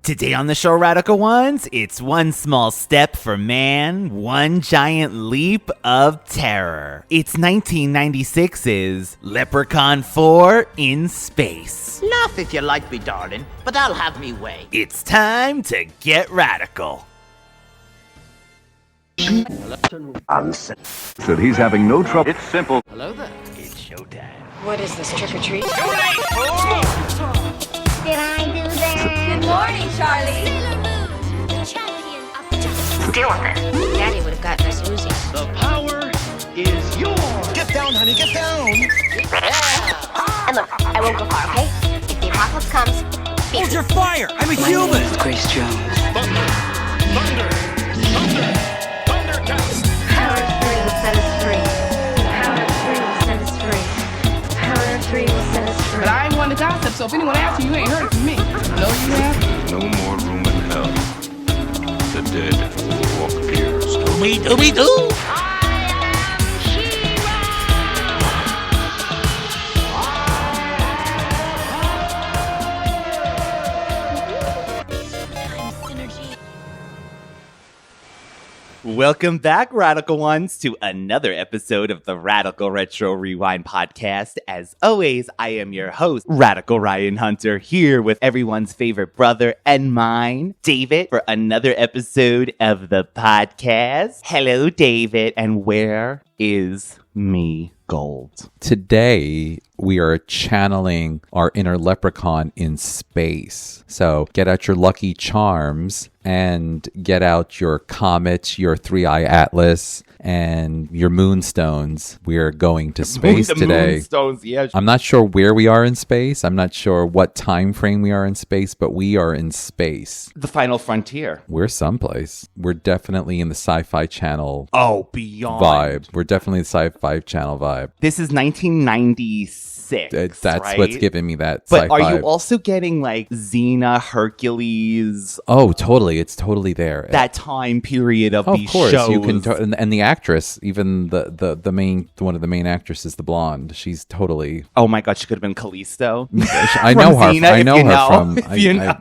Today on the show, Radical Ones, it's one small step for man, one giant leap of terror. It's 1996's Leprechaun 4 in space. Laugh if you like me, darling, but I'll have me way. It's time to get radical. Said he's having no trouble. It's simple. Hello there. It's showtime. What is this, trick or treat? Did I do that? Good morning, Charlie. The champion of the jungle. Deal with it. Daddy would have gotten us Uzis. The power is yours. Get down, honey, get down. And look, I won't go far, okay? If the apocalypse comes, Hold your fire! I'm a human! Grace Jones. Thunder, thunder, thunder, thundercast. Power of 3 will set us free. Power of 3 will set us free. Power of 3 will set us free. But I ain't one to gossip, so if anyone asks you, you ain't heard it from me. No, you have. No more room in hell. The dead walk here. Scooby-Dooby-Doo! Welcome back, Radical Ones, to another episode of the Radical Retro Rewind podcast. As always, I am your host, Radical Ryan Hunter, here with everyone's favorite brother and mine, David, for another episode of the podcast. Hello, David, and where is me gold? Today, we are channeling our inner leprechaun in space. So get out your Lucky Charms and get out your comet, your 3-eye atlas, and your moonstones. We are going to space today. Moonstones, yeah. I'm not sure where we are in space. I'm not sure what time frame we are in space, but we are in space. The final frontier. We're someplace. We're definitely in the Sci-Fi Channel Oh, beyond. vibe. We're definitely the Sci-Fi Channel vibe. This is 1996. That's right? what's giving me that But sci-fi. are you also getting like Xena, Hercules, Oh, totally. It's totally there. that time period of of these course, shows? you can, and the actress, even the main one of the main actresses, the blonde. She's totally. Oh my God, she could have been Callisto. I From know her. Xena, I if know you her know, from. if you know.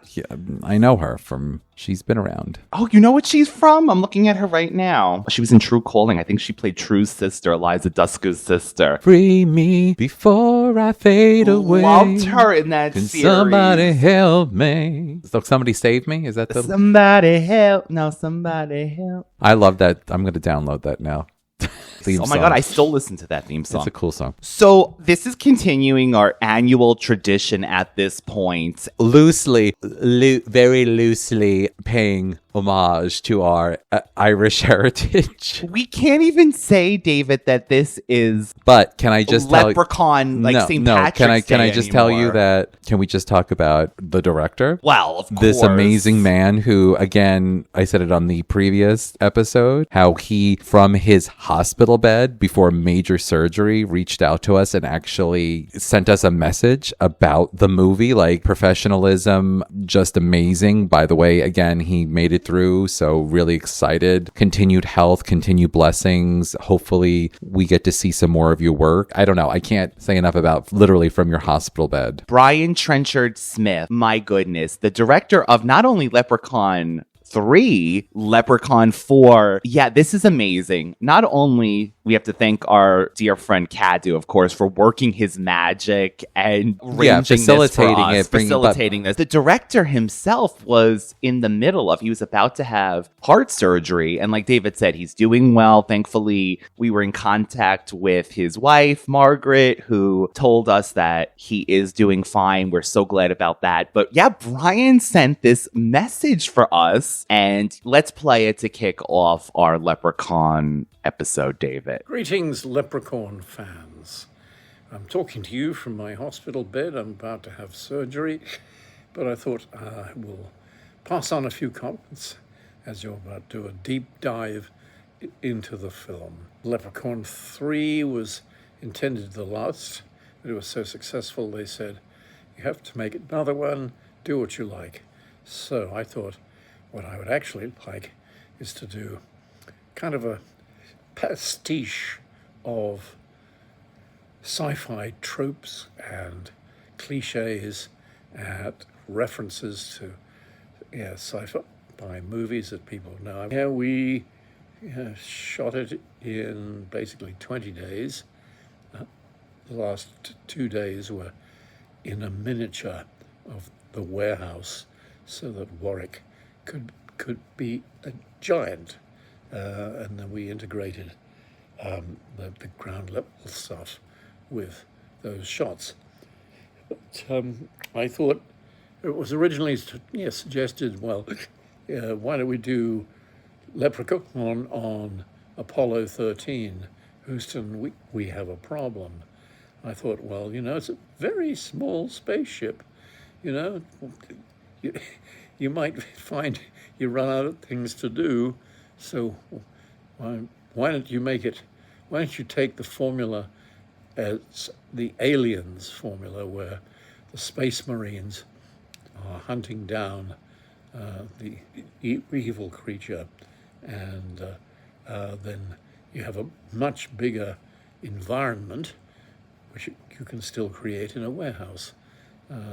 I know her from. She's been around. Oh, you know what she's from? I'm looking at her right now. She was in True Calling. I think she played True's sister, Eliza Dushku's sister. Free me before I fade away. Loved her in that Can series. somebody help me? So somebody save me? Is that the? Somebody help. No, somebody help. I love that. I'm going to download that now. Theme Oh my song. God, I still listen to that theme song. It's a cool song. So this is continuing our annual tradition at this point. Loosely, very loosely paying homage to our Irish heritage. We can't even say, David, that this is But can I just tell Leprechaun, like St. no, Patrick's can Day I just tell you anymore. that? Can we just talk about the director? Well, of course. This amazing man who, again, I said it on the previous episode, how he, from his hospital bed before major surgery, reached out to us and actually sent us a message about the movie, like professionalism, just amazing. By the way, again, he made it through, so really excited. Continued health, continued blessings. Hopefully we get to see some more of your work. I don't know. I can't say enough about literally from your hospital bed. Brian Trenchard-Smith, my goodness, the director of not only Leprechaun 3, Leprechaun 4. Yeah, this is amazing. Not only we have to thank our dear friend Cadu, of course, for working his magic and arranging facilitating this for us, it, facilitating this. The director himself was in the middle of, he was about to have heart surgery. And like David said, he's doing well. Thankfully, we were in contact with his wife, Margaret, who told us that he is doing fine. We're so glad about that. But yeah, Brian sent this message for us, and let's play it to kick off our Leprechaun episode, David. Greetings, Leprechaun fans. I'm talking to you from my hospital bed. I'm about to have surgery, but I thought I will pass on a few comments as you're about to do a deep dive into the film. Leprechaun 3 was intended to last, but it was so successful they said, you have to make another one, do what you like. So I thought what I would actually like is to do kind of a pastiche of sci-fi tropes and cliches and references to sci-fi movies that people know. Yeah, we shot it in basically 20 days. The last 2 days were in a miniature of the warehouse so that Warwick could be a giant. And then we integrated the ground level stuff with those shots. But I thought it was originally suggested, well, why don't we do Leprechaun on Apollo 13? Houston, we have a problem. I thought, well, it's a very small spaceship. You might find you run out of things to do. So why don't you take the formula as the Aliens formula, where the Space Marines are hunting down the evil creature, and then you have a much bigger environment which you can still create in a warehouse.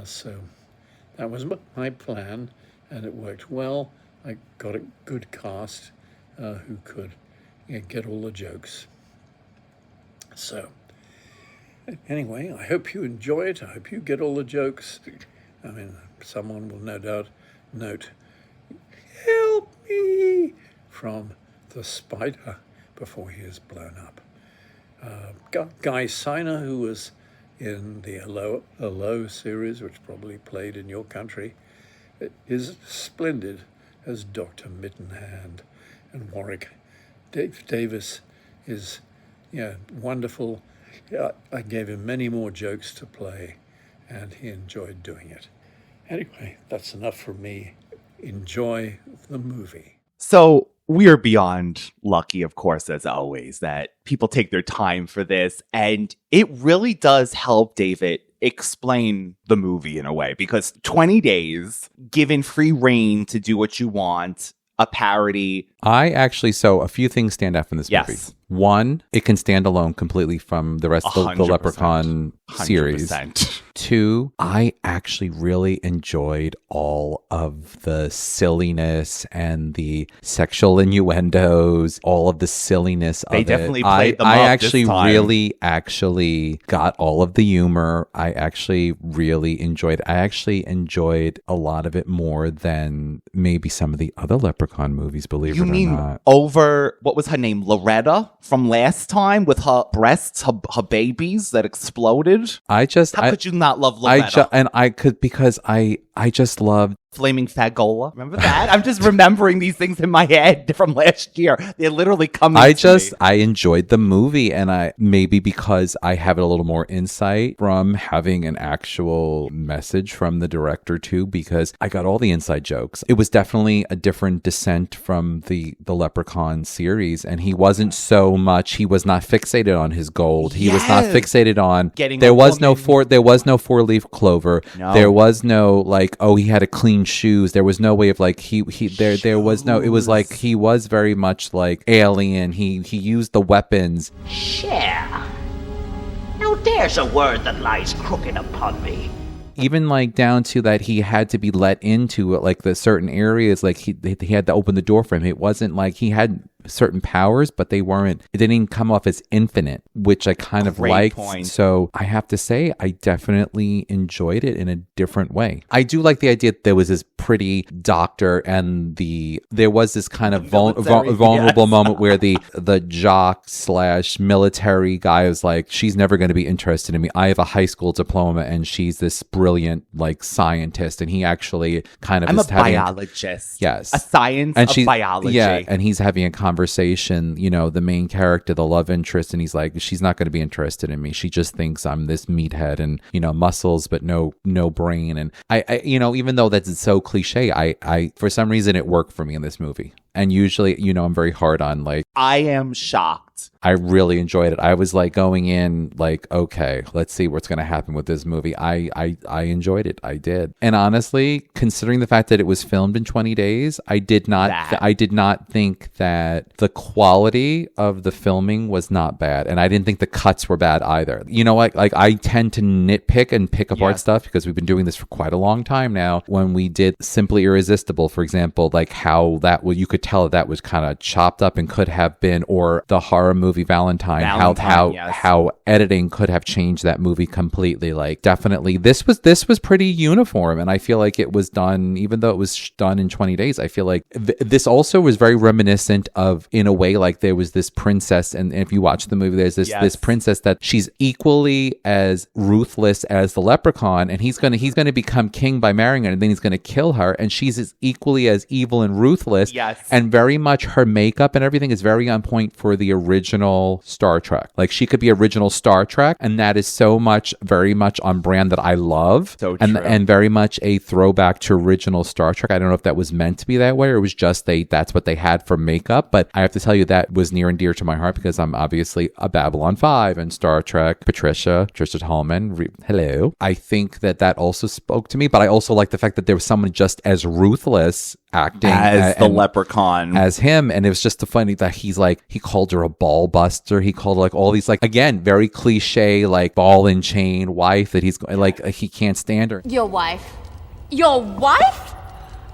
So that was my plan, and it worked well. I got a good cast who could get all the jokes. So anyway, I hope you enjoy it. I hope you get all the jokes. I mean, someone will no doubt note, "Help me," from the spider before he is blown up. Guy Siner, who was in the Hello series, which probably played in your country, is splendid as Dr. Mittenhand. And Warwick Davis is wonderful. I gave him many more jokes to play, and he enjoyed doing it. Anyway, that's enough for me. Enjoy the movie. So we are beyond lucky, of course, as always, that people take their time for this. And it really does help David explain the movie in a way, because 20 days, given free reign to do what you want, a parody. So a few things stand out from this movie. One, it can stand alone completely from the rest of the Leprechaun 100%. series. Two, I actually really enjoyed all of the silliness and the sexual innuendos, all of the silliness of it. They definitely played them I up actually this time. really got all of the humor. I actually really enjoyed it. I actually enjoyed a lot of it more than maybe some of the other Leprechaun movies, believe it or not. Over, what was her name, Loretta from last time, with her breasts, her babies that exploded? How could you not love Loretta? I just loved Flaming Fagola. Remember that? I'm just remembering these things in my head from last year. They're literally coming to me. I enjoyed the movie, and maybe because I have a little more insight from having an actual message from the director too, because I got all the inside jokes. It was definitely a different descent from the Leprechaun series, and he was not fixated on his gold. He was not fixated on getting there was no 4-leaf clover. No. There was no he had a clean shoes. There was no way of there was no, it was like he was very much like Alien. He used the weapons. Share. Now there's a word that lies crooked upon me. Even down to that he had to be let into the certain areas, he had to open the door for him. It wasn't like he had certain powers, but it didn't come off as infinite, which I kind of liked. Point. So I have to say, I definitely enjoyed it in a different way. I do like the idea that there was this pretty doctor, and there was this kind of vulnerable moment where the jock / military guy was like, she's never going to be interested in me. I have a high school diploma, and she's this brilliant scientist, and he actually kind of I'm a biologist. Yes. A science of biology. Yeah, and he's having a conversation, the main character, the love interest, and he's like, she's not going to be interested in me. She just thinks I'm this meathead and, muscles, but no brain. And I even though that's so cliche, I for some reason it worked for me in this movie. And usually, I'm very hard on like, I am shocked. I really enjoyed it. I was like going in like, okay, let's see what's going to happen with this movie. I enjoyed it. I did. And honestly, considering the fact that it was filmed in 20 days, I did not think that the quality of the filming was not bad. And I didn't think the cuts were bad either. Like I tend to nitpick and pick apart stuff because we've been doing this for quite a long time now. When we did Simply Irresistible, for example, like how you could tell that was kind of chopped up and could have been, or the horror movie Valentine, how editing could have changed that movie completely. Like definitely this was pretty uniform, and I feel like it was done, even though it was done in 20 days, I feel like this also was very reminiscent of, in a way, like there was this princess, and if you watch the movie, there's this princess that she's equally as ruthless as the leprechaun, and he's gonna become king by marrying her, and then he's gonna kill her, and she's equally as evil and ruthless. And very much her makeup and everything is very on point for the original Star Trek. Like she could be original Star Trek, and that is very much on brand that I love. So true. And very much a throwback to original Star Trek. I don't know if that was meant to be that way or it was just that's what they had for makeup, but I have to tell you that was near and dear to my heart because I'm obviously a Babylon 5 and Star Trek. Patricia Tallman, hello. I think that also spoke to me, but I also like the fact that there was someone just as ruthless acting as the leprechaun as him, and it was just funny that he called her a ball buster. He called her like all these, like, again, very cliche, like ball and chain wife that he's like he can't stand her. Your wife?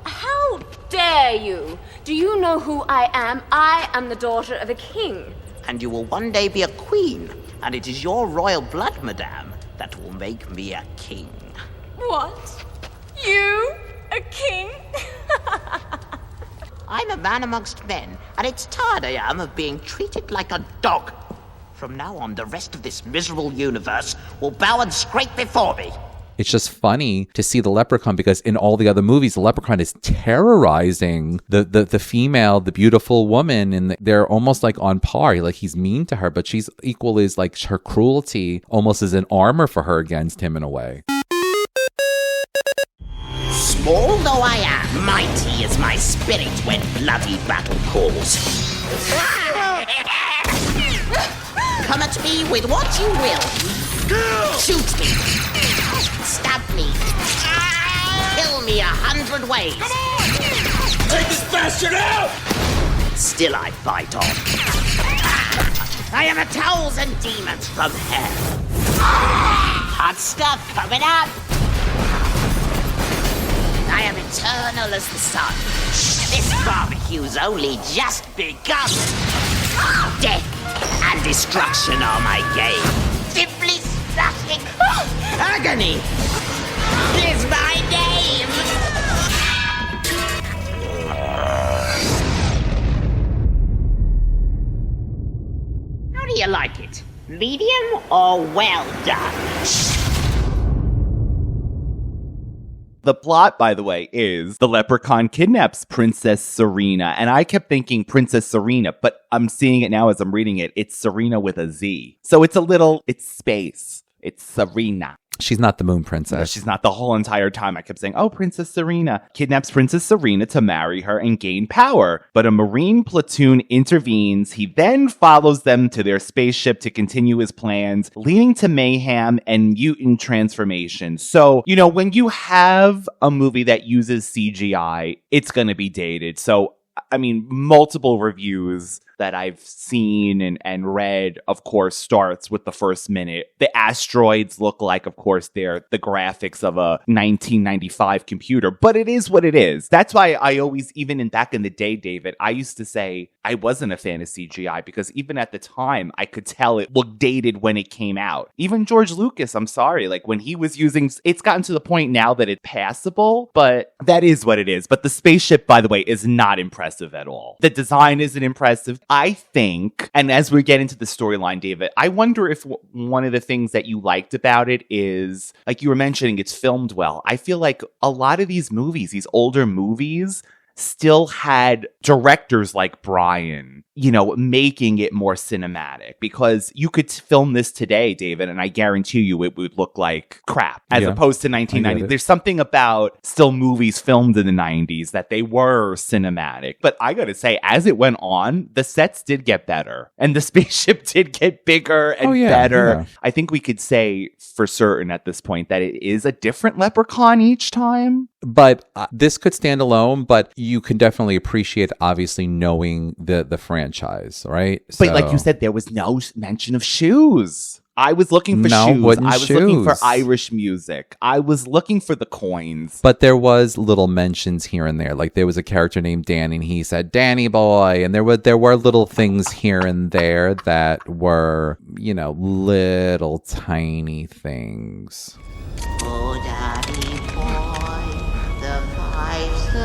How dare you? Do you know who I am? I am the daughter of a king. And you will one day be a queen, and it is your royal blood, madame, that will make me a king. What? You? A king? I'm a man amongst men, and it's tired I am of being treated like a dog. From now on, the rest of this miserable universe will bow and scrape before me. It's just funny to see the leprechaun because in all the other movies, the leprechaun is terrorizing the female, the beautiful woman, and they're almost like on par. Like he's mean to her, but she's equal as like her cruelty almost is an armor for her against him in a way. Small though I am, mighty is my spirit when bloody battle calls. Come at me with what you will. Shoot me. Stab me. Kill me 100 ways. Come on! Take this bastard out! Still I fight on. I am a thousand demons from hell. Hot stuff coming up. I am eternal as the sun. This barbecue's only just begun. Death and destruction are my game. Simply slashing. Agony is my name. How do you like it? Medium or well done? The plot, by the way, is the leprechaun kidnaps Princess Serena. And I kept thinking Princess Serena, but I'm seeing it now as I'm reading it. It's Serena with a Z. So it's space. It's Serena. She's not the moon princess. No, she's not. The whole entire time I kept saying, oh, Princess Serena kidnaps Princess Serena to marry her and gain power. But a Marine platoon intervenes. He then follows them to their spaceship to continue his plans, leading to mayhem and mutant transformation. So, when you have a movie that uses CGI, it's going to be dated. So, multiple reviews that I've seen and read, of course, starts with the first minute. The asteroids look like, of course, they're the graphics of a 1995 computer, but it is what it is. That's why I always, even back in the day, David, I used to say I wasn't a fan of CGI because even at the time, I could tell it looked dated when it came out. Even George Lucas, I'm sorry, like when he was using, it's gotten to the point now that it's passable, but that is what it is. But the spaceship, by the way, is not impressive at all. The design isn't impressive. I think, and as we get into the storyline, David, I wonder if one of the things that you liked about it is, like you were mentioning, it's filmed well. I feel like a lot of these movies, these older movies, still had directors like Brian, you know, making it more cinematic, because you could film this today, David, and I guarantee you it would look like crap as opposed to 1990. There's something about still movies filmed in the 90s that they were cinematic. But I gotta say, as it went on, the sets did get better and the spaceship did get bigger and better. I think we could say for certain at this point that it is a different Leprechaun each time. But this could stand alone, but you can definitely appreciate, obviously, knowing the franchise, right? But like you said, there was no mention of shoes. I was looking for shoes. I was looking for Irish music. I was looking for the coins. But there was little mentions here and there. Like there was a character named Danny, and he said, "Danny boy." And there were little things here and there that were, you know, little tiny things. Oh, Daddy boy, the fives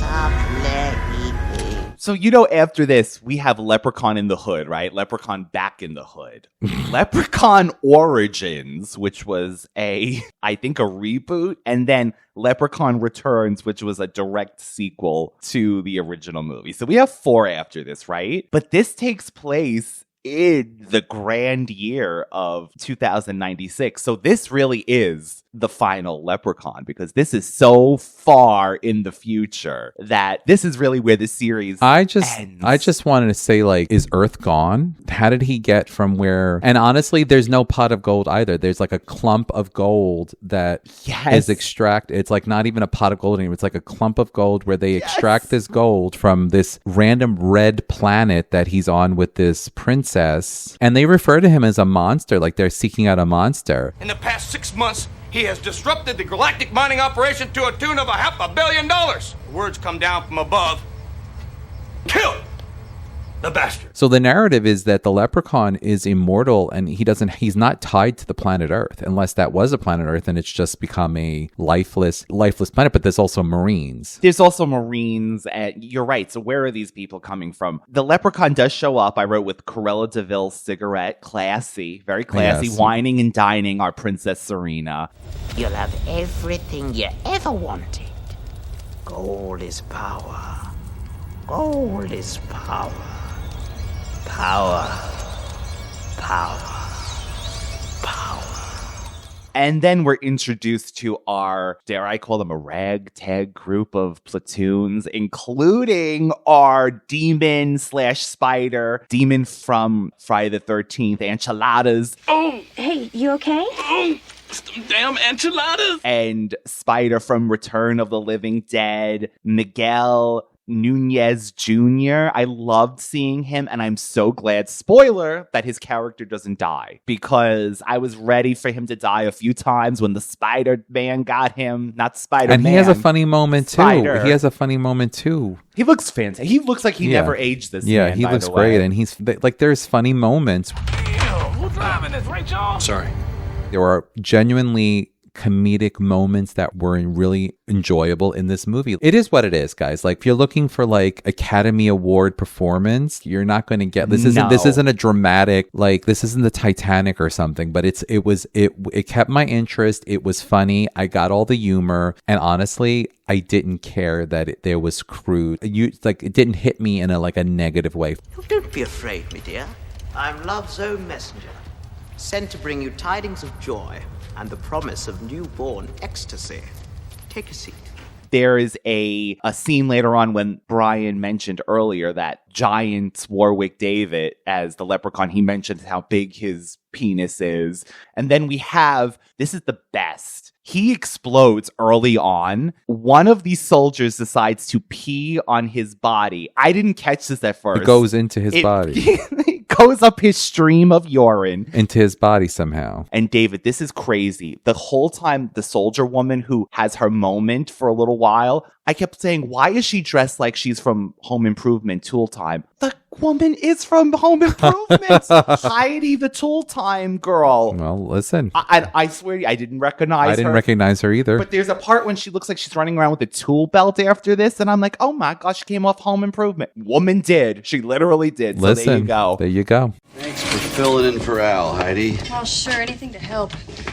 are plenty. So, you know, after this, we have Leprechaun in the Hood, right? Leprechaun Back in the Hood. Leprechaun Origins, which was I think a reboot. And then Leprechaun Returns, which was a direct sequel to the original movie. So we have 4 after this, right? But this takes place in the grand year of 2096. So this really is the final Leprechaun, because this is so far in the future that this is really where the series ends. I just wanted to say, like, is Earth gone? How did he get from where? And honestly, there's no pot of gold either. There's like a clump of gold that is extracted. It's like not even a pot of gold anymore. It's like a clump of gold where they extract this gold from this random red planet that he's on with this princess. And they refer to him as a monster, like they're seeking out a monster. In the past 6 months, he has disrupted the galactic mining operation to a tune of $500 million. Words come down from above. Kill the bastard. So the narrative is that the Leprechaun is immortal, and he's not tied to the planet Earth, unless that was a planet Earth and it's just become a lifeless planet. But there's also Marines. And you're right. So where are these people coming from? The Leprechaun does show up, I wrote, with Cruella de Vil's cigarette. Classy, very classy, whining and dining our Princess Serena. You'll have everything you ever wanted. Gold is power. Gold is power. Power. Power. Power. And then we're introduced to our, dare I call them, a ragtag group of platoons, including our demon/spider, demon from Friday the 13th, Enchiladas. Oh, hey, you okay? Oh, some damn enchiladas. And Spider from Return of the Living Dead, Miguel Nunez Jr. I loved seeing him, and I'm so glad, spoiler, that his character doesn't die, because I was ready for him to die a few times when the Spider-Man got him. Not Spider-Man. And he has a funny moment Spider. too. He has a funny moment too. He looks fantastic. He looks like he never aged this man, he looks great, and he's like, there's funny moments. Who's driving this, Rachel? Sorry. There are genuinely comedic moments that were really enjoyable in this movie. It is what it is, guys. Like, if you're looking for like Academy Award performance, you're not going to get this. This isn't a dramatic, like, this isn't the Titanic or something, but it kept my interest. It was funny. I got all the humor, and honestly, I didn't care that there was crude. It didn't hit me in a negative way. Oh, don't be afraid, me dear. I'm Love's own messenger, sent to bring you tidings of joy and the promise of newborn ecstasy. Take a seat. There is a scene later on when Brian mentioned earlier that giant Warwick David as the Leprechaun. He mentioned how big his penis is. And then we have, this is the best. He explodes early on. One of these soldiers decides to pee on his body. I didn't catch this at first. It goes into his body. It goes up his stream of urine. Into his body somehow. And David, this is crazy. The whole time, the soldier woman who has her moment for a little while, I kept saying, why is she dressed like she's from Home Improvement Tool Time? The woman is from Home Improvement. Heidi, the Tool Time girl. Well, listen. I swear to you, I didn't recognize her. I didn't recognize her either. But there's a part when she looks like she's running around with a tool belt after this, and I'm like, oh my gosh, she came off Home Improvement. Woman did. She literally did. So listen, there you go. There you go. Thanks for filling in for Al, Heidi. Oh, sure. Anything to help.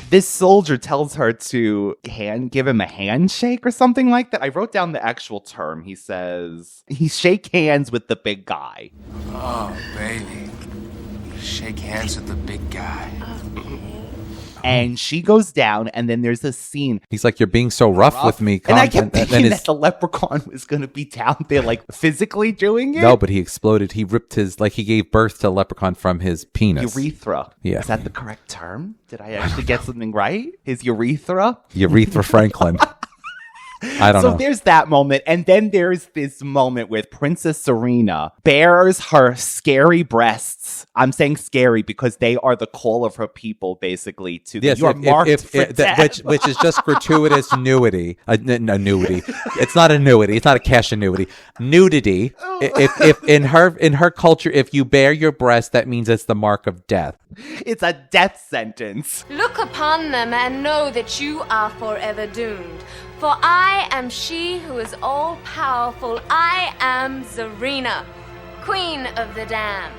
This soldier tells her to give him a handshake or something like that. I wrote down the actual term. He says he shake hands with the big guy. Oh, baby. Shake hands with the big guy. And she goes down, and then there's a scene. He's like, you're being so rough with me. And I kept thinking that the leprechaun was going to be down there, like, physically doing it. No, but he exploded. He ripped he gave birth to a leprechaun from his penis. Urethra. Yeah. Is that the correct term? Did I actually get something right? His urethra? Urethra Franklin. I don't know. So there's that moment. And then there's this moment with Princess Serena bears her scary breasts. I'm saying scary because they are the call of her people, basically, to you're marked for death. Which is just gratuitous nudity. Annuity. It's not annuity. It's not a cash annuity. Nudity. If in her culture, if you bare your breast, that means it's the mark of death. It's a death sentence. Look upon them and know that you are forever doomed. For I am she who is all-powerful. I am Zarina, Queen of the Damned.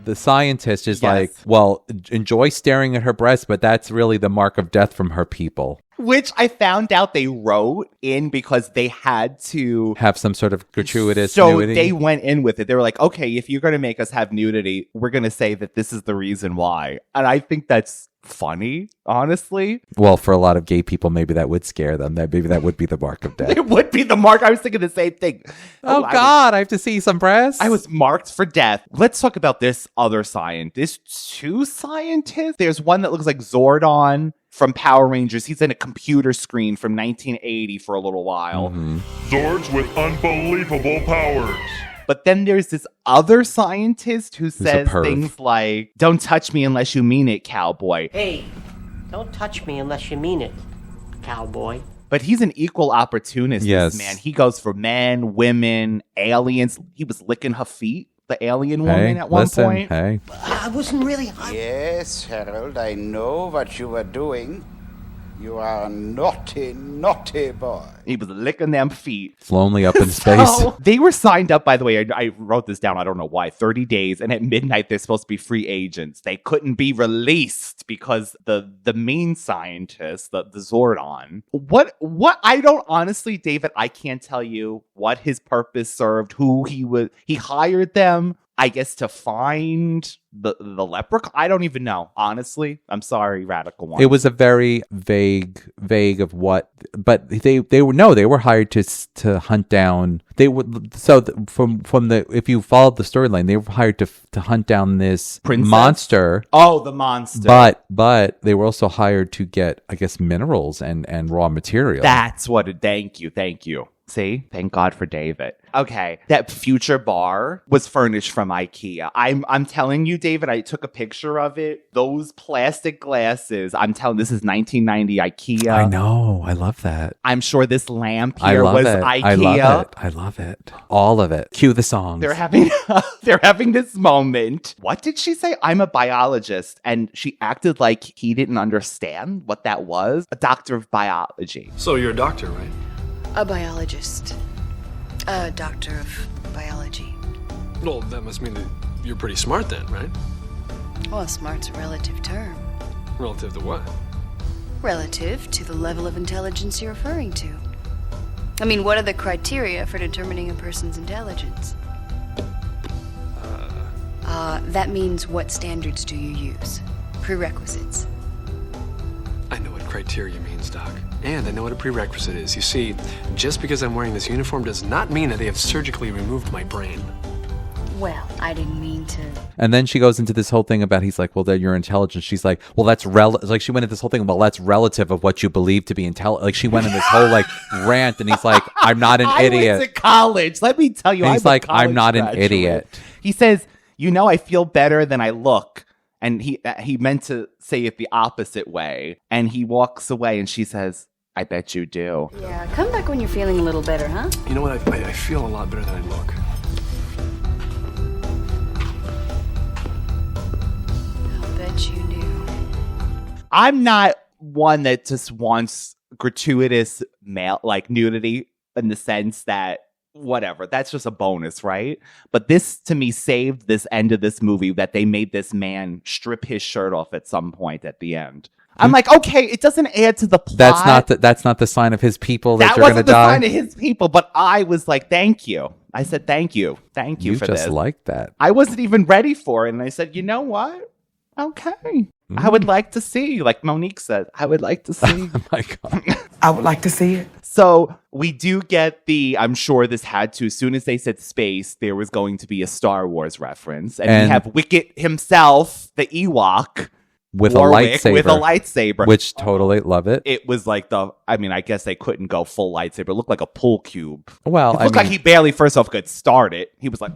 The scientist is like, well, enjoy staring at her breast, but that's really the mark of death from her people. Which I found out they wrote in because they had to have some sort of gratuitous So nudity. they went in with it. They were like, okay, if you're going to make us have nudity, we're going to say that this is the reason why. And I think that's funny, honestly. Well, for a lot of gay people, maybe that would scare them. Maybe that would be the mark of death. It would be the mark. I was thinking the same thing. Oh God, I have to see some breasts. I was marked for death. Let's talk about this other scientist. There's two scientists. There's one that looks like Zordon from Power Rangers. He's in a computer screen from 1980 for a little while. Mm-hmm. Zords with unbelievable powers. But then there's this other scientist who says things like, don't touch me unless you mean it, cowboy. Hey, don't touch me unless you mean it, cowboy. But he's an equal opportunist, this man. He goes for men, women, aliens. He was licking her feet, the alien woman at one point. Hey. I wasn't really... Yes, Harold, I know what you were doing. You are a naughty, naughty boy. He was licking them feet. Lonely up in space. They were signed up, by the way. I wrote this down. I don't know why. 30 days. And at midnight, they're supposed to be free agents. They couldn't be released because the main scientist, the Zordon. What? I don't honestly, David, I can't tell you what his purpose served, who he was. He hired them, I guess, to find the leprechaun. I don't even know. Honestly, I'm sorry, Radical One. It was a very vague of what, but they were hired to hunt down. They would from the if you followed the storyline, they were hired to hunt down this monster. Oh, the monster. But they were also hired to get, I guess, minerals and raw material. That's what it. Thank you. See? Thank God for David. Okay. That future bar was furnished from IKEA. I'm telling you, David, I took a picture of it. Those plastic glasses, I'm telling this is 1990 IKEA. I know. I love that. I'm sure this lamp here was IKEA. I love it. All of it. Cue the songs. They're having this moment. What did she say? I'm a biologist. And she acted like he didn't understand what that was. A doctor of biology. So you're a doctor, right? A biologist. A doctor of biology. Well, that must mean that you're pretty smart then, right? Well, smart's a relative term. Relative to what? Relative to the level of intelligence you're referring to. I mean, what are the criteria for determining a person's intelligence? That means what standards do you use? Prerequisites. I know what criteria means, Doc. And I know what a prerequisite is. You see, just because I'm wearing this uniform does not mean that they have surgically removed my brain. Well, I didn't mean to. And then she goes into this whole thing about, he's like, well, then you're intelligent. She's like, well, that's like she went into this whole thing, well, that's relative of what you believe to be intelligent. Like she went in this whole like rant, and he's like, I'm not an idiot. I went to college. Let me tell you, and he's like, I'm not an idiot. He says, I feel better than I look. And he meant to say it the opposite way. And he walks away, and she says, I bet you do. Yeah, come back when you're feeling a little better, huh? You know what? I feel a lot better than I look. what you knew. I'm not one that just wants gratuitous male like nudity in the sense that whatever, that's just a bonus, right? But this to me saved this end of this movie that they made this man strip his shirt off at some point at the end. I'm like, okay, it doesn't add to the plot. That's not the sign of his people that you're going to die. That wasn't the sign of his people, but I was like, thank you. I said, thank you for this. You just like that. I wasn't even ready for it, and I said, you know what? Okay. I would like to see, like Monique said, I would like to see. Oh my God. I would like to see it. So we do get I'm sure this had to, as soon as they said space, there was going to be a Star Wars reference. And we have Wicket himself, the Ewok. With Warwick, a lightsaber. With a lightsaber. Which totally love it. It was like I guess they couldn't go full lightsaber. It looked like a pool cube. Well, it looked like he barely, first off, could start it. He was like,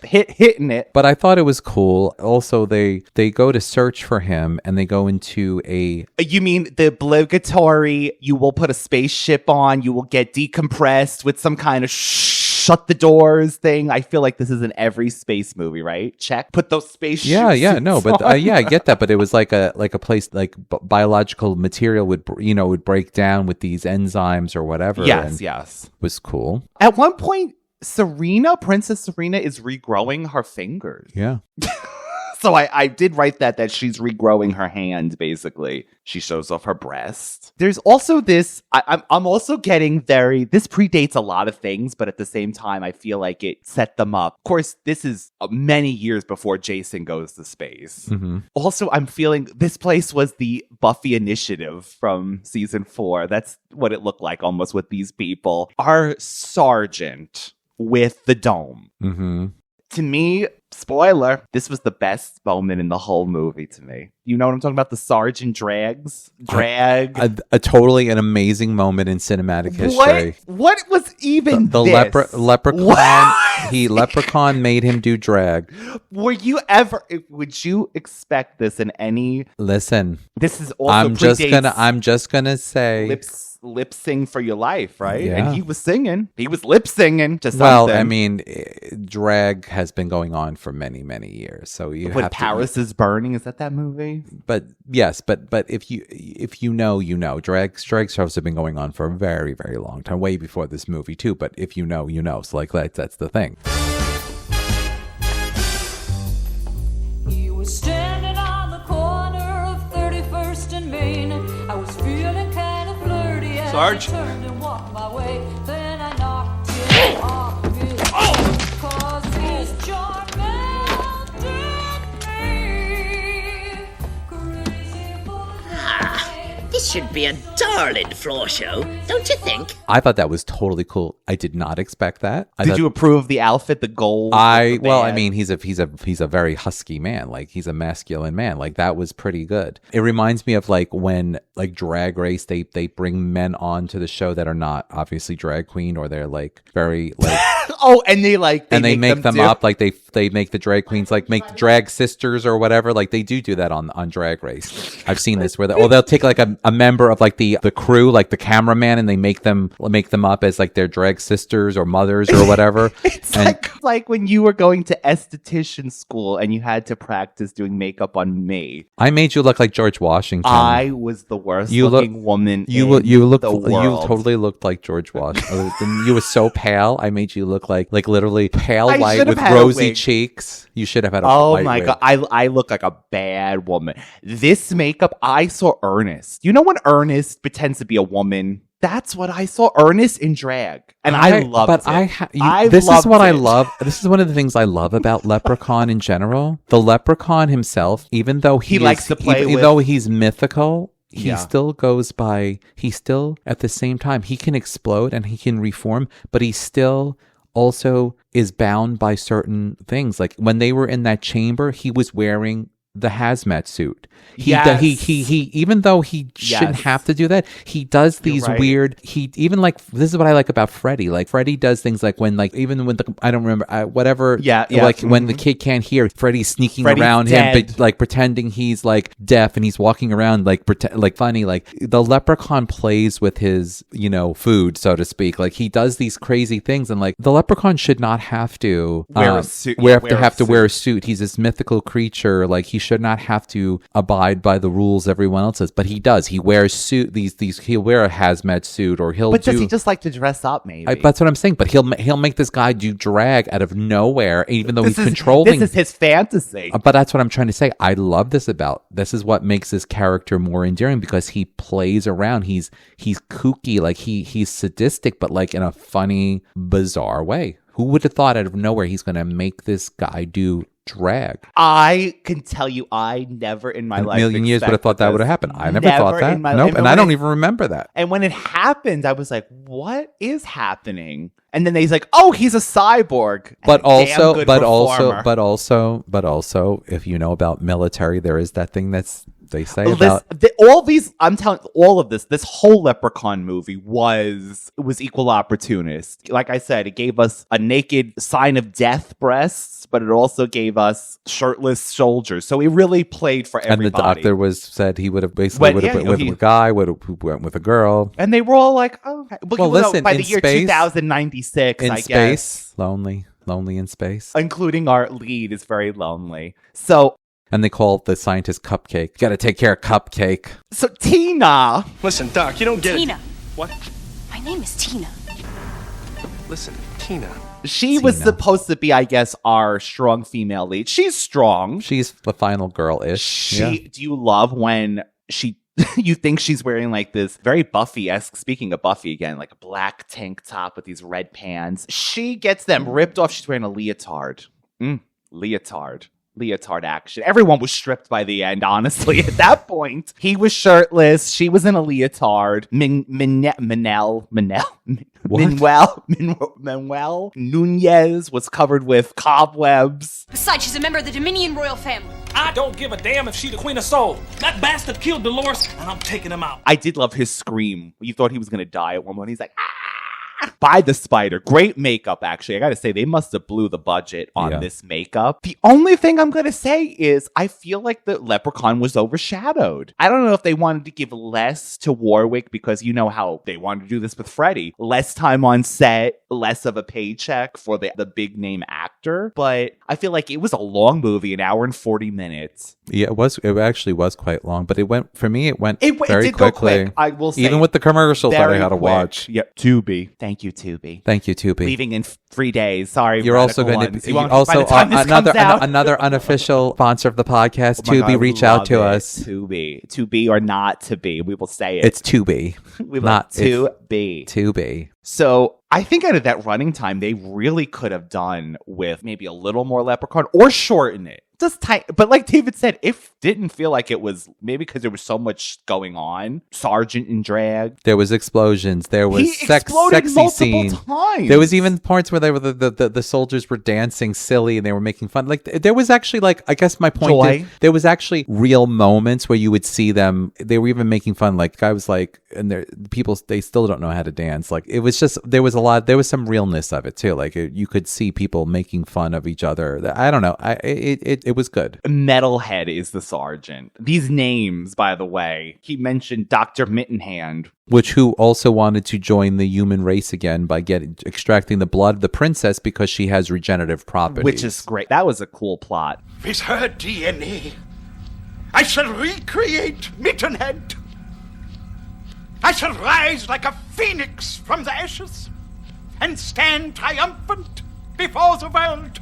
hitting it. But I thought it was cool. Also, they go to search for him and they go into a... You mean the obligatory, you will put a spaceship on, you will get decompressed with some kind of shut the doors thing. I feel like this is in every space movie, right? Check. Put those spaceships. Yeah, no, but I get that. But it was like a place like biological material would break down with these enzymes or whatever. Yes. It was cool. At one point, Princess Serena is regrowing her fingers. Yeah. So I did write that she's regrowing her hand, basically. She shows off her breast. There's also this, I'm also getting this predates a lot of things, but at the same time, I feel like it set them up. Of course, this is many years before Jason goes to space. Mm-hmm. Also, I'm feeling this place was the Buffy initiative from season 4. That's what it looked like almost with these people. Our sergeant with the dome. Mm-hmm. To me, spoiler, this was the best moment in the whole movie to me. You know what I'm talking about? The sergeant drag. A totally an amazing moment in cinematic history. What was even the this? leprechaun? What? Leprechaun made him do drag. Would you expect this in any? Listen, this is also I'm just gonna say lip sing for your life, right? Yeah. And he was singing. He was lip singing to something. Well, I mean, drag has been going on for many, many years. So when Paris is Burning, is that movie? But yes, but if you know, drag shows have been going on for a very, very long time, way before this movie too. But if you know, you know. So like that's the thing. He was standing on the corner of 31st and Main. I was feeling kind of flirty as Sarge? I turned and walked my way. Then I knocked him off his feet, 'cause his charm melted me. Crazy for the This should be a darling floor show, don't you think? I thought that was totally cool. I did not expect that. Did you approve of the outfit, the gold? I mean, he's a very husky man. Like he's a masculine man. Like that was pretty good. It reminds me of like when like Drag Race, they bring men on to the show that are not obviously drag queen, or they're like very like and they make them up, like they make the drag queens like make the drag sisters or whatever. Like they do that on Drag Race. I've seen this where they'll take like a member of like the crew, like the cameraman, and they make them up as like their drag sisters or mothers or whatever. It's like when you were going to esthetician school and you had to practice doing makeup on me. I made you look like George Washington. I was the worst looking woman. You totally looked like George Washington. You were so pale. I made you look like literally pale white with rosy cheeks. You should have had a white wig. Oh my God. I look like a bad woman. This makeup, I saw Ernest. You know when Ernest pretends to be a woman? That's what I saw. Ernest in drag. And I loved it. This is what I love. This is one of the things I love about Leprechaun in general. The Leprechaun himself, even though he likes to play even though he's mythical, he still goes by, he still, at the same time, he can explode and he can reform, but he still also is bound by certain things. Like when they were in that chamber, he was wearing the hazmat suit. He even though he shouldn't have to do that, he does these weird, this is what I like about Freddy. Like Freddy does things like when even when I don't remember whatever when the kid can't hear, Freddy's sneaking around him, but like pretending he's like deaf and he's walking around like funny. Like the Leprechaun plays with his food, so to speak. Like he does these crazy things, and like the Leprechaun should not have to wear a suit. Wear a suit. He's this mythical creature. Like he should not have to abide by the rules everyone else does, but he does. He wears he'll wear a hazmat suit, or But does he just like to dress up, maybe? That's what I'm saying. But he'll make this guy do drag out of nowhere, even though he's controlling. This is his fantasy. But that's what I'm trying to say. I love this this is what makes this character more endearing, because he plays around. He's kooky, like he's sadistic, but like in a funny, bizarre way. Who would have thought out of nowhere he's going to make this guy do drag? I can tell you, I never in my life, a million years would have thought that would have happened. I never thought that. Nope, and I don't even remember that. And when it happened, I was like, "What is happening?" And then he's like, "Oh, he's a cyborg." But also, if you know about military, there is that thing they say about all of this whole Leprechaun movie was equal opportunist. Like I said, it gave us a naked sign of death breasts, but it also gave us shirtless soldiers. So it really played for everybody. And the doctor said he would have basically went with a guy, who went with a girl. And they were all like, "Oh, okay." Well, listen, by the year 2096, I guess. Lonely in space. Including our lead is very lonely. So. And they call the scientist Cupcake. Got to take care of Cupcake. So Tina. Listen, Doc, you don't get Tina. it. What? My name is Tina. Listen, Tina. She was supposed to be, I guess, our strong female lead. She's strong. She's the final girl-ish. Do you love when you think she's wearing like this very Buffy-esque, speaking of Buffy again, like a black tank top with these red pants. She gets them ripped off. She's wearing a leotard. Leotard action. Everyone was stripped by the end, honestly, at that point. He was shirtless. She was in a leotard. Manuel Nunez was covered with cobwebs. Besides, she's a member of the Dominion royal family. I don't give a damn if she's the Queen of Soul. That bastard killed Dolores, and I'm taking him out. I did love his scream. You thought he was going to die at one point. He's like, "Ah!" By the spider. Great makeup, actually. I gotta say, they must have blew the budget on this makeup. The only thing I'm gonna say is I feel like the Leprechaun was overshadowed. I don't know if they wanted to give less to Warwick, because you know how they wanted to do this with Freddy. Less time on set, less of a paycheck for the big name actor. But I feel like it was a long movie, an hour and 40 minutes. Yeah, it actually was quite long, but it went very did quickly. Go quick, I will say. Even with the commercials that I had to watch. Yeah, Tubi. Thank you, Tubi. Leaving in 3 days. Sorry. You're also going to another unofficial sponsor of the podcast. Tubi, reach out to us. Tubi or not to be. We will say it. It's Tubi. We love Tubi. So I think out of that running time, they really could have done with maybe a little more Leprechaun or shorten it. Just tight. But like David said, it didn't feel like it was, maybe because there was so much going on. Sergeant in drag. There was explosions. There was sexy scenes. Times. There was even parts where the soldiers were dancing silly and they were making fun. Like there was actually, like, I guess my point is, there was actually real moments where you would see them. They were even making fun. Like I was like, and people, they still don't know how to dance. Like it was just, there was some realness of it too. Like you could see people making fun of each other. I don't know. It was good. Metalhead is the sergeant. These names, by the way, he mentioned Dr. Mittenhand. Who also wanted to join the human race again by extracting the blood of the princess because she has regenerative properties. Which is great. That was a cool plot. With her DNA, I shall recreate Mittenhead. I shall rise like a phoenix from the ashes and stand triumphant before the world.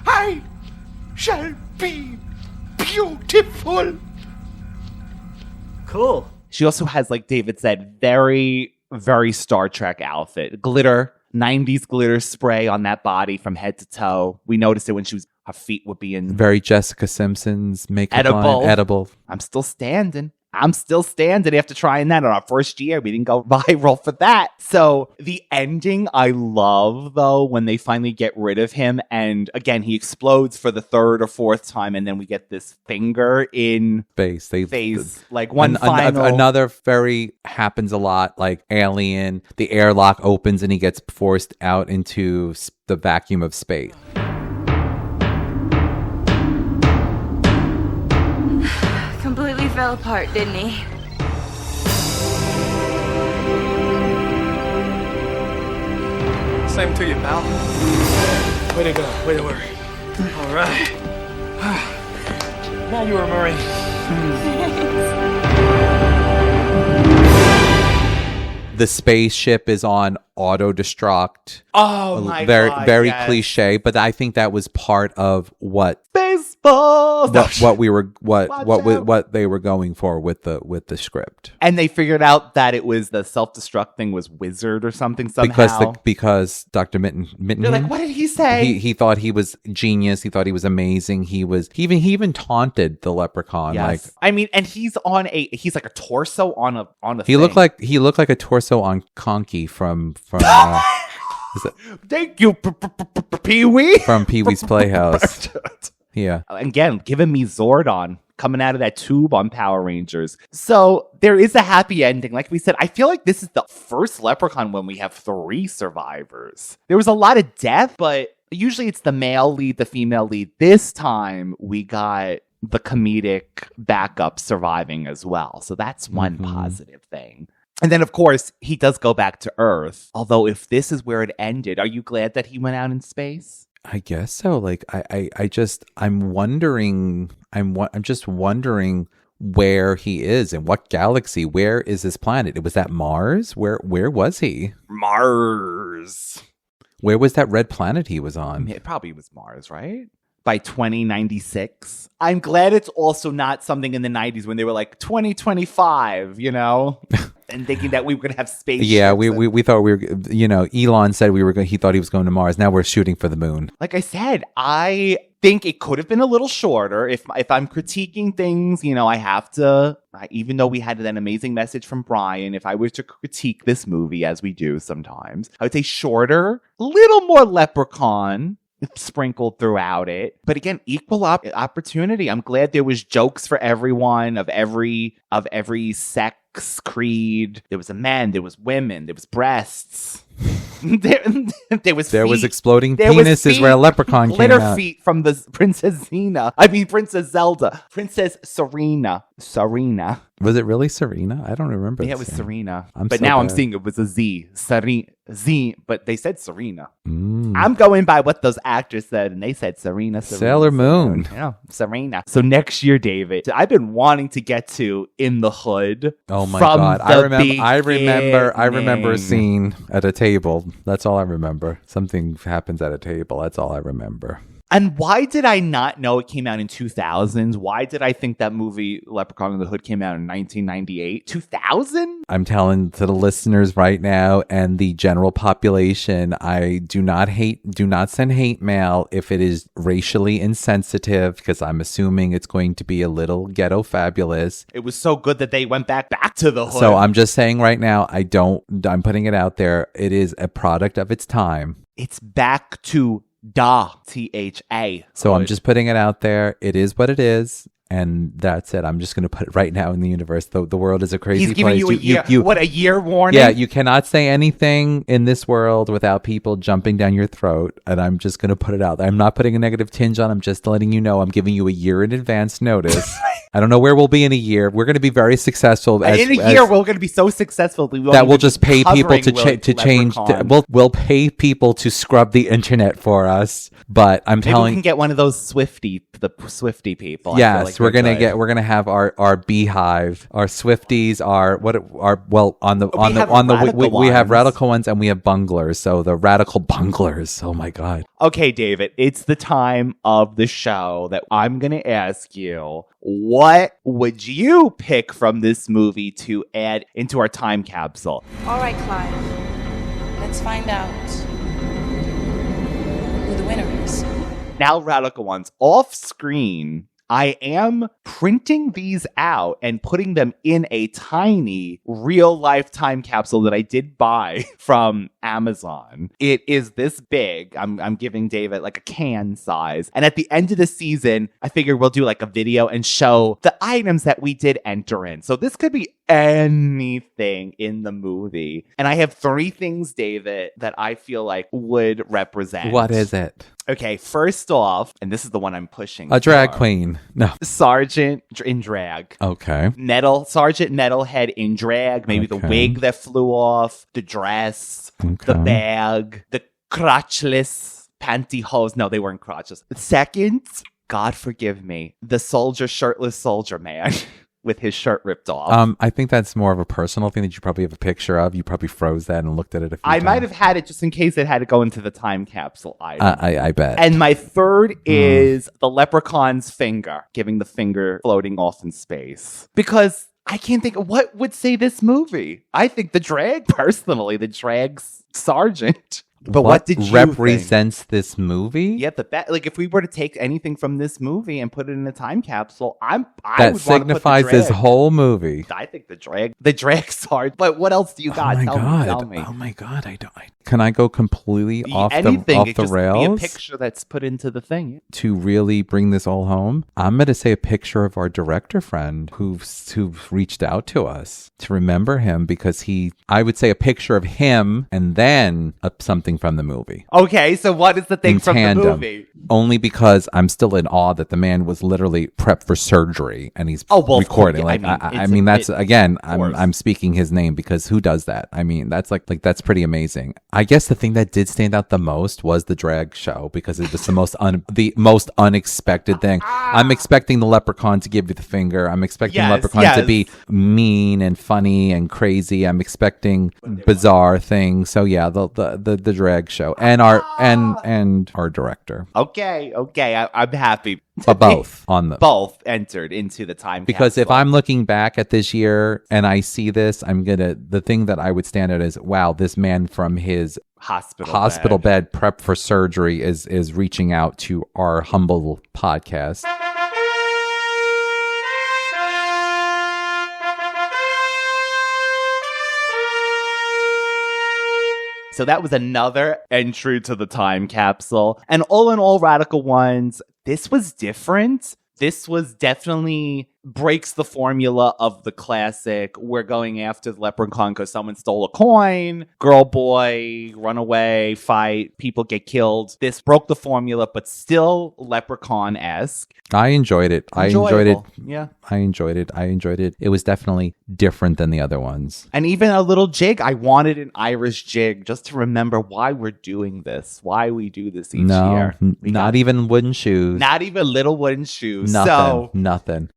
I shall be beautiful. Cool. She also has, like David said, very, very Star Trek outfit. Glitter, 90s glitter spray on that body from head to toe. We noticed it when her feet would be in... Very Jessica Simpson's makeup edible. I'm still standing after trying that on our first year. We didn't go viral for that. So the ending I love, though, when they finally get rid of him. And again, he explodes for the third or fourth time. And then we get this finger in face. Like final... Another very happens a lot, like Alien. The airlock opens and he gets forced out into the vacuum of space. Completely fell apart, didn't he? Same to you, pal. Way to go. Way to work. All right. Now you are Murray. The spaceship is on auto destruct. Oh my very, God, very yes. cliche, but I think that was part of what baseball. what they were going for with the script. And they figured out that it was the self-destruct thing was wizard or something somehow. Because Dr. Mitten They're like, what did he say? He thought he was genius. He thought he was amazing. He even taunted the leprechaun. Yes. Like, I mean, and he's like a torso on a he thing. looked like a torso on Conky from Thank you, Pee-wee. from Pee-wee's Playhouse. Yeah. Again, giving me Zordon coming out of that tube on Power Rangers. So there is a happy ending. Like we said, I feel like this is the first Leprechaun when we have 3 survivors. There was a lot of death, but usually it's the male lead, the female lead. This time we got the comedic backup surviving as well. So that's one positive thing. And then, of course, he does go back to Earth. Although if this is where it ended, are you glad that he went out in space? I guess so. Like, I'm just wondering where he is and what galaxy. Where is this planet? It was that Mars? Where was he? Mars. Where was that red planet he was on? It probably was Mars, right? By 2096. I'm glad it's also not something in the 90s when they were like 2025, you know? And thinking that we were going to have space. Yeah, we thought we were, Elon said he thought he was going to Mars. Now we're shooting for the moon. Like I said, I think it could have been a little shorter. If I'm critiquing things, I have to, even though we had that amazing message from Brian, if I were to critique this movie, as we do sometimes, I would say shorter, a little more Leprechaun sprinkled throughout it. But again, equal opportunity. I'm glad there was jokes for everyone of every sex, creed. There was a man, there was women, there was breasts. there was feet. Was exploding there penises was feet, where a leprechaun came glitter out. feet from the Princess Zelda. Princess Serena. Was it really Serena? I don't remember. Yeah, it was Serena. I'm seeing it was a Z. Z, but they said Serena. I'm going by what those actors said, and they said Serena. Sailor Moon. Yeah, Serena. So next year, David, I've been wanting to get to In the Hood. Oh my God. I remember a scene at a table. That's all I remember. Something happens at a table. That's all I remember. And why did I not know it came out in 2000s? Why did I think that movie Leprechaun in the Hood came out in 1998? 2000? I'm telling to the listeners right now and the general population, I do not send hate mail if it is racially insensitive, because I'm assuming it's going to be a little ghetto fabulous. It was so good that they went back to the Hood. So I'm just saying right now, I'm putting it out there. It is a product of its time. It's back to THA. So I'm just putting it out there. It is what it is. And that's it. I'm just going to put it right now in the universe. The world is a crazy place. He's giving place. you a year. What, a year warning? Yeah, you cannot say anything in this world without people jumping down your throat. And I'm just going to put it out there. I'm not putting a negative tinge on. I'm just letting you know I'm giving you a year in advance notice. I don't know where we'll be in a year. We're going to be very successful. In a year, we're going to be so successful that we'll just pay people to change. We'll pay people to scrub the internet for us. But I'm telling we can get one of those Swifty people. Yes, we're gonna have our beehive, our Swifties, we have radical ones and we have bunglers. So the radical bunglers. Oh my God. Okay, David, it's the time of the show that I'm gonna ask you, what would you pick from this movie to add into our time capsule? All right, Clyde. Let's find out who the winner is. Now, radical ones, off screen, I am printing these out and putting them in a tiny real life time capsule that I did buy from Amazon. It is this big. I'm giving David like a can size. And at the end of the season, I figured we'll do like a video and show the items that we did enter in. So this could be anything in the movie. And I have 3 things, David, that I feel like would represent. What is it? Okay, first off, and this is the one I'm pushing. A drag queen. No. Sergeant in drag. Okay. Sergeant Metalhead in drag. Maybe the wig that flew off, the dress, the bag, the crotchless pantyhose. No, they weren't crotchless. Second, God forgive me, the shirtless soldier man with his shirt ripped off. I think that's more of a personal thing that you probably have a picture of. You probably froze that and looked at it a few times. I might have had it just in case it had to go into the time capsule item. I bet. And my third is the leprechaun's finger, giving the finger floating off in space. Because I can't think of what would say this movie. I think the drag sergeant. But what did you represents think? This movie? Yeah, like if we were to take anything from this movie and put it in a time capsule, that signifies this whole movie. I think the drag sergeant. But what else do you got? Tell me. Oh my God! Can I go completely off the rails? Be a picture that's put into the thing to really bring this all home. I'm going to say a picture of our director friend who reached out to us to remember him because I would say a picture of him and then something from the movie. Okay, so what is the thing from the movie? Only because I'm still in awe that the man was literally prepped for surgery and he's recording. I'm speaking his name because who does that? I mean, that's like that's pretty amazing. I guess the thing that did stand out the most was the drag show because it was the most unexpected thing. I'm expecting the leprechaun to give you the finger. I'm expecting the leprechaun to be mean and funny and crazy. I'm expecting bizarre things. So yeah, the drag show and our director. Okay, I'm happy. But both entered into the time because capsule. If I'm looking back at this year and I see this, the thing that I would stand out is, wow, this man from his hospital bed prepped for surgery is reaching out to our humble podcast. So that was another entry to the time capsule. And all in all, Radical Ones, this was different. This was definitely breaks the formula of the classic. We're going after the leprechaun because someone stole a coin. Girl, boy, run away, fight, people get killed. This broke the formula, but still leprechaun-esque. I enjoyed it. Yeah. I enjoyed it. It was definitely different than the other ones. And even a little jig. I wanted an Irish jig just to remember why we're doing this, why we do this each year. Not even wooden shoes. Not even little wooden shoes. Nothing.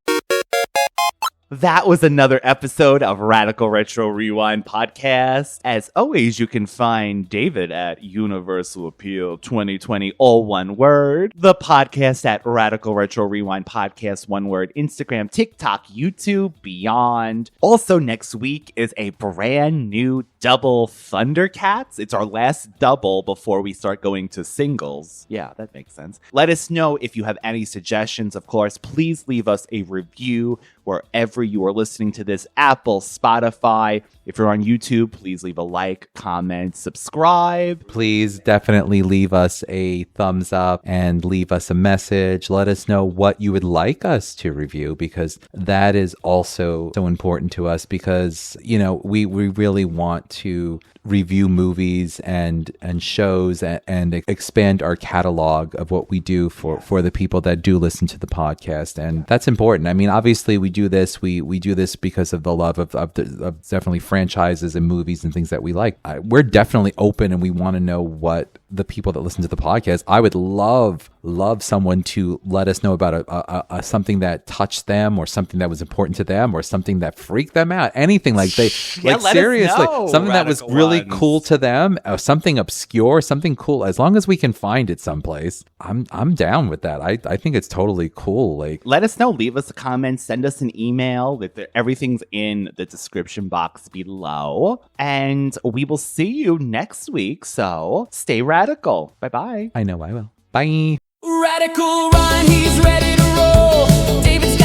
That was another episode of Radical Retro Rewind Podcast. As always, you can find David at Universal Appeal 2020, all one word. The podcast at Radical Retro Rewind Podcast, one word. Instagram, TikTok, YouTube, beyond. Also, next week is a brand new double Thundercats. It's our last double before we start going to singles. Yeah, that makes sense. Let us know if you have any suggestions. Of course, please leave us a review wherever you are listening to this, Apple, Spotify. If you're on YouTube, please leave a like, comment, subscribe. Please definitely leave us a thumbs up and leave us a message. Let us know what you would like us to review because that is also so important to us because, we really want to review movies and shows and expand our catalog of what we do for the people that do listen to the podcast. And that's important. I mean, obviously we do this. We do this because of the love of definitely franchises and movies and things that we like. We're definitely open and we want to know what the people that listen to the podcast. I would love someone to let us know about a something that touched them or something that was important to them or something that freaked them out. Anything like seriously, something that was really cool to them, something obscure, something cool. As long as we can find it someplace, I'm down with that. I think it's totally cool. Like, let us know. Leave us a comment. Send us an email. Everything's in the description box below, and we will see you next week. So stay radical. Bye-bye. I know I will. Bye. Radical Ryan, he's ready to roll. David's